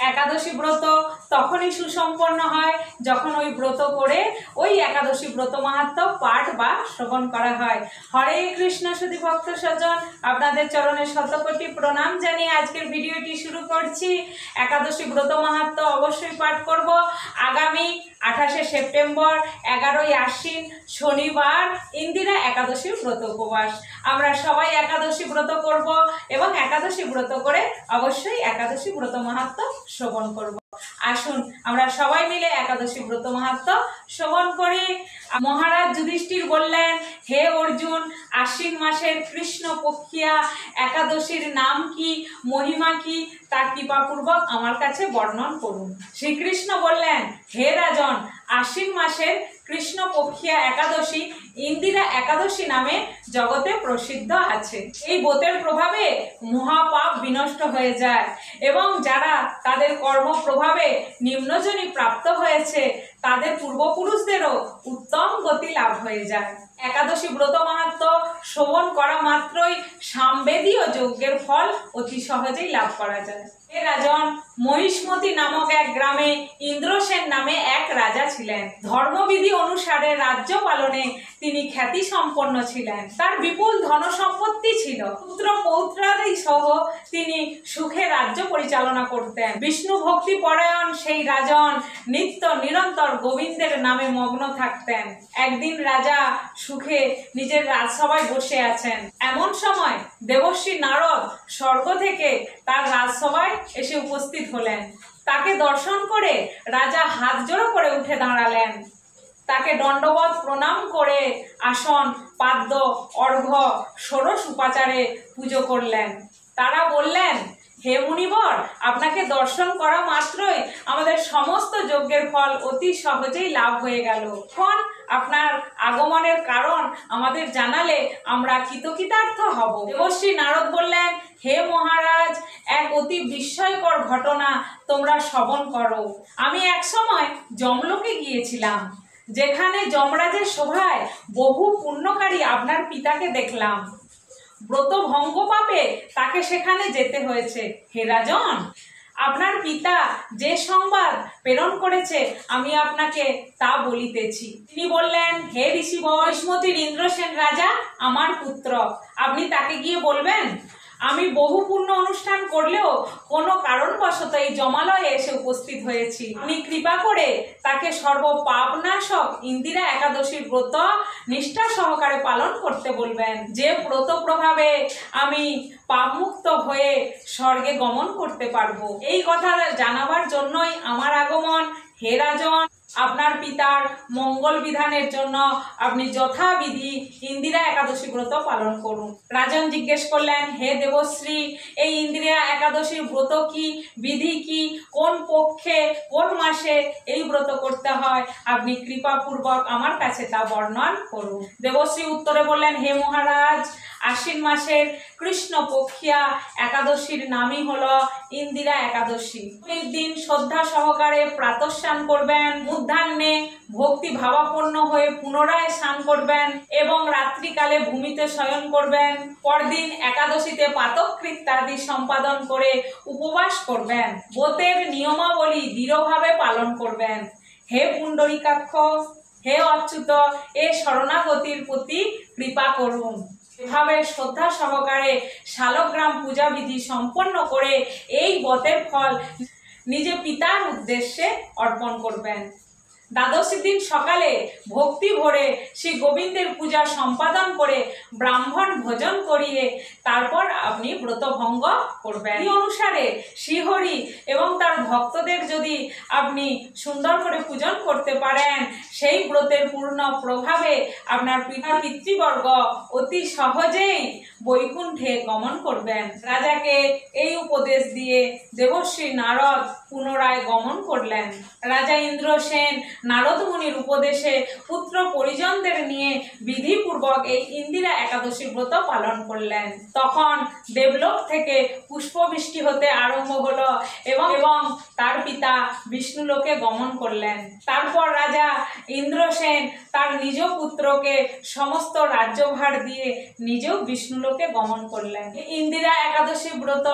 একাদশী ব্রত তখনই সুসম্পন্ন হয় যখন ওই ব্রত করে ওই একাদশী ব্রত মাহাত্ম্য পাঠ বা শ্রবণ করা হয়। হরে কৃষ্ণ সুধী ভক্ত স্বজন, আপনাদের চরণে শতকোটি প্রণাম জানিয়ে আজকের ভিডিওটি শুরু করছি। একাদশী ব্রত মাহাত্ম্য অবশ্যই পাঠ করব। আগামী 28শে সেপ্টেম্বর 11ই আশ্বিন শনিবার ইন্দিরা একাদশী ব্রত উপবাস। আমরা সবাই একাদশী ব্রত করব এবং একাদশী ব্রত করে অবশ্যই একাদশী ব্রত মাহাত্ম্য শ্রবণ করব। আসুন আমরা সবাই মিলে একাদশী ব্রত মাহাত্ম্য শ্রবণ করি। মহারাজ যুধিষ্ঠির বললেন, হে অর্জুন, আশ্বিন মাসের কৃষ্ণ পক্ষিয়া একাদশীর নাম কি, মহিমা কি, তা কৃপাপূর্বক আমার কাছে বর্ণন করুন। শ্রীকৃষ্ণ বললেন, হে রাজন, আশ্বিন মাসের কৃষ্ণ পক্ষিয়া একাদশী ইন্দিরা একাদশী নামে জগতে প্রসিদ্ধ আছে। এই ব্রতের প্রভাবে মহাপাপ বিনষ্ট হয়ে যায় এবং যারা তাদের কর্ম প্রভাবে নিম্নজনী প্রাপ্ত হয়েছে তাদের পূর্বপুরুষদেরও উত্তম গতি লাভ হয়ে যায়। একাদশী ব্রত মাহাত্ম্য শ্রবণ করা মাত্রই সামবেদীয় যজ্ঞের ফল অতি সহজেই লাভ করা যায়। হে রাজন, মহিষ্মতি নামক এক গ্রামে ইন্দ্রসেন নামে এক রাজা ছিলেন। ধর্মবিধি অনুসারে রাজ্য পালনে তিনি খ্যাতি সম্পন্ন ছিলেন। তার বিপুল ধন সম্পত্তি ছিল। পুত্র পৌত্রাদি সহ তিনি সুখে রাজ্য পরিচালনা করতেন। বিষ্ণু ভক্তি পরায়ণ সেই রাজন নিত্য নিরন্তর গোবিন্দের নামে মগ্ন থাকতেন। একদিন রাজা সুখে নিজের রাজসভায় বসে আছেন। এমন সময় দেবর্ষি নারদ স্বর্গ থেকে তার রাজসভায় এসে উপস্থিত হলেন। তাকে দর্শন করে রাজা হাত জোড়ো করে উঠে দাঁড়ালেন। তাকে দণ্ডবত প্রণাম করে আসন, পাদ্য, অর্ঘ্য, ষোড়শ উপাচারে পুজো করলেন। তারা বললেন, হে মুনিবর, আপনাকে দর্শন করা মাত্রই আমাদের সমস্ত যজ্ঞের ফল অতি সহজেই লাভ হয়ে গেল। এখন আপনার আগমনের কারণ আমাদের জানালে আমরা কৃতকৃতার্থ হব। দেবর্ষি নারদ বললেন, হে মহারাজ, এক অতি বিস্ময়কর ঘটনা তোমরা শ্রবণ করো। আমি এক সময় যমলোকে গিয়েছিলাম, যেখানে যমরাজের সভায় বহু পুণ্যকারী আপনার পিতাকে দেখলাম। ব্রত ভঙ্গ পাপে তাকে সেখানে যেতে হয়েছে। হে রাজন, আপনার পিতা যে সংবাদ প্রেরণ করেছে আমি আপনাকে তা বলিতেছি। তিনি বললেন, হে ঋষি মহিষ্মতির ইন্দ্রসেন রাজা আমার পুত্র, আপনি তাকে গিয়ে বলবেন আমি বহু পুণ্য অনুষ্ঠান করলেও কোনো কারণবশত এই জমালয়ে এসে উপস্থিত হয়েছি। আপনি কৃপা করে তাকে সর্ব পাপনাশক ইন্দিরা একাদশীর ব্রত নিষ্ঠা সহকারে পালন করতে বলবেন, যে ব্রত প্রভাবে আমি পাপমুক্ত হয়ে স্বর্গে গমন করতে পারবো। এই কথা জানাবার জন্যই আমার আগমন। হে রাজন, আপনার পিতার মঙ্গল বিধানের জন্য আপনি যথাবিধি ইন্দিরা একাদশী ব্রত পালন করুন। রাজন জিজ্ঞেস করলেন, হে দেবশ্রী, এই ইন্দিরা একাদশীর ব্রত কি, বিধি কি, কোন পক্ষে কোন মাসে এই ব্রত করতে হয়, আপনি কৃপাপূর্বক আমার কাছে তা বর্ণন করুন। দেবশ্রী উত্তরে বললেন, হে মহারাজ, আশ্বিন মাসের কৃষ্ণ পক্ষিয়া একাদশীর নামই হলো ইন্দিরা একাদশী। এই দিন শ্রদ্ধা সহকারে প্রাতঃস্নান করবেন, মধ্যাহ্নে ভক্তি ভাবাপন্ন হয়ে পুনরায় স্নান করবেন এবং রাত্রিকালে ভূমিতে শয়ন করবেন। পরদিন একাদশীতে পাতকৃত্যাদি সম্পাদন করে উপবাস করবেন। ব্রতের নিয়মাবলী দৃঢ়ভাবে পালন করবেন। হে পুণ্ডরীকাক্ষ, হে অচ্যুত, এ শরণাগতির প্রতি কৃপা করুন। এভাবে শ্রদ্ধা সহকারে শালগ্রাম পূজা বিধি সম্পন্ন করে এই ব্রতের ফল নিজে পিতার উদ্দেশ্যে অর্পণ করবেন। দ্বাদশী দিন সকালে ভক্তি ভরে শ্রী গোবিন্দের পূজা সম্পাদন করে ব্রাহ্মণ ভোজন করিয়ে তারপর আপনি ব্রত ভঙ্গ করবেন। এই অনুসারে শ্রীহরি এবং তার ভক্তদের যদি আপনি সুন্দর করে পূজন করতে পারেন, সেই ব্রতের পূর্ণ প্রভাবে আপনার পিতৃবর্গ অতি সহজেই বৈকুণ্ঠে গমন করবেন। রাজাকে এই উপদেশ দিয়ে দেবশ্রী নারদ পুনরায় গমন করলেন। রাজা ইন্দ্রসেন নারদ মুনির উপদেশে পুত্র পরিজনদের নিয়ে বিধিপূর্বক এই ইন্দিরা একাদশী ব্রত পালন করলেন। তখন দেবলোক থেকে পুষ্পবৃষ্টি হতে আরম্ভ হলো এবং তার পিতা বিষ্ণুলোকে গমন করলেন। তারপর রাজা ইন্দ্রসেন তার নিজ পুত্রকে সমস্ত রাজ্যভার দিয়ে নিজেও বিষ্ণুলোকে গমন করলেন। ইন্দিরা একাদশী ব্রত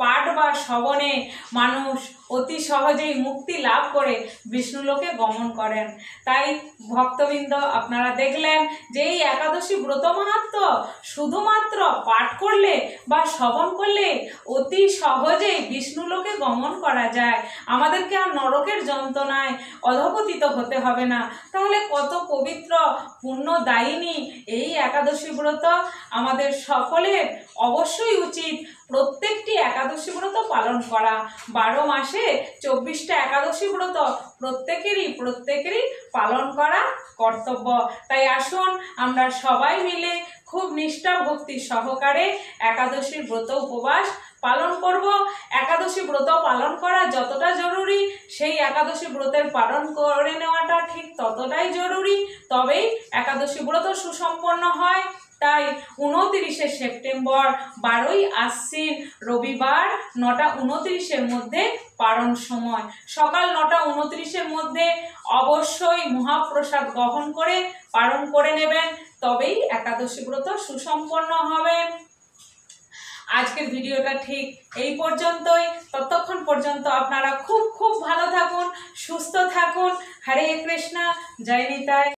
পাঠ বা শ্রবণে মানুষ অতি সহজেই মুক্তি লাভ করে বিষ্ণুলোকে গমন করেন। তাই ভক্তবৃন্দ, আপনারা দেখলেন যে এই একাদশী ব্রত মাহাত্ম্য শুধুমাত্র পাঠ করলে বা শ্রবণ করলে অতি সহজেই বিষ্ণুলোকে গমন করা যায়। আমাদেরকে আর নরকের যন্ত্রণায় অধঃপতিত হতে হবে না। তাহলে কত পবিত্র পুণ্যদায়িনী এই একাদশী ব্রত। আমাদের সকলের অবশ্যই উচিত প্রত্যেকটি একাদশী ব্রত পালন করা। 12 মাসে 24টা একাদশী ব্রত প্রত্যেকেরই পালন করা কর্তব্য। তাই আসুন আমরা সবাই মিলে খুব নিষ্ঠা ভক্তি সহকারে একাদশীর ব্রত উপবাস পালন করব। একাদশী ব্রত পালন করা যতটা জরুরি, সেই একাদশী ব্রতের পালন করে নেওয়াটা ঠিক ততটাই জরুরি। তবেই একাদশী ব্রত সুসম্পন্ন হয়। তাই 29শে সেপ্টেম্বর 12ই আশ্বিন রবিবার 9টা 29-এর মধ্যে পারণ সময়, সকাল 9টা 29-এর মধ্যে অবশ্যই মহাপ্রসাদ গ্রহণ করে পালন করে নেবেন, তবেই একাদশী ব্রত সুসম্পন্ন হবে। আজকের ভিডিওটা ঠিক এই পর্যন্তই। ততক্ষণ পর্যন্ত আপনারা খুব ভালো থাকুন, সুস্থ থাকুন। হরে কৃষ্ণ, জয় নিতাই।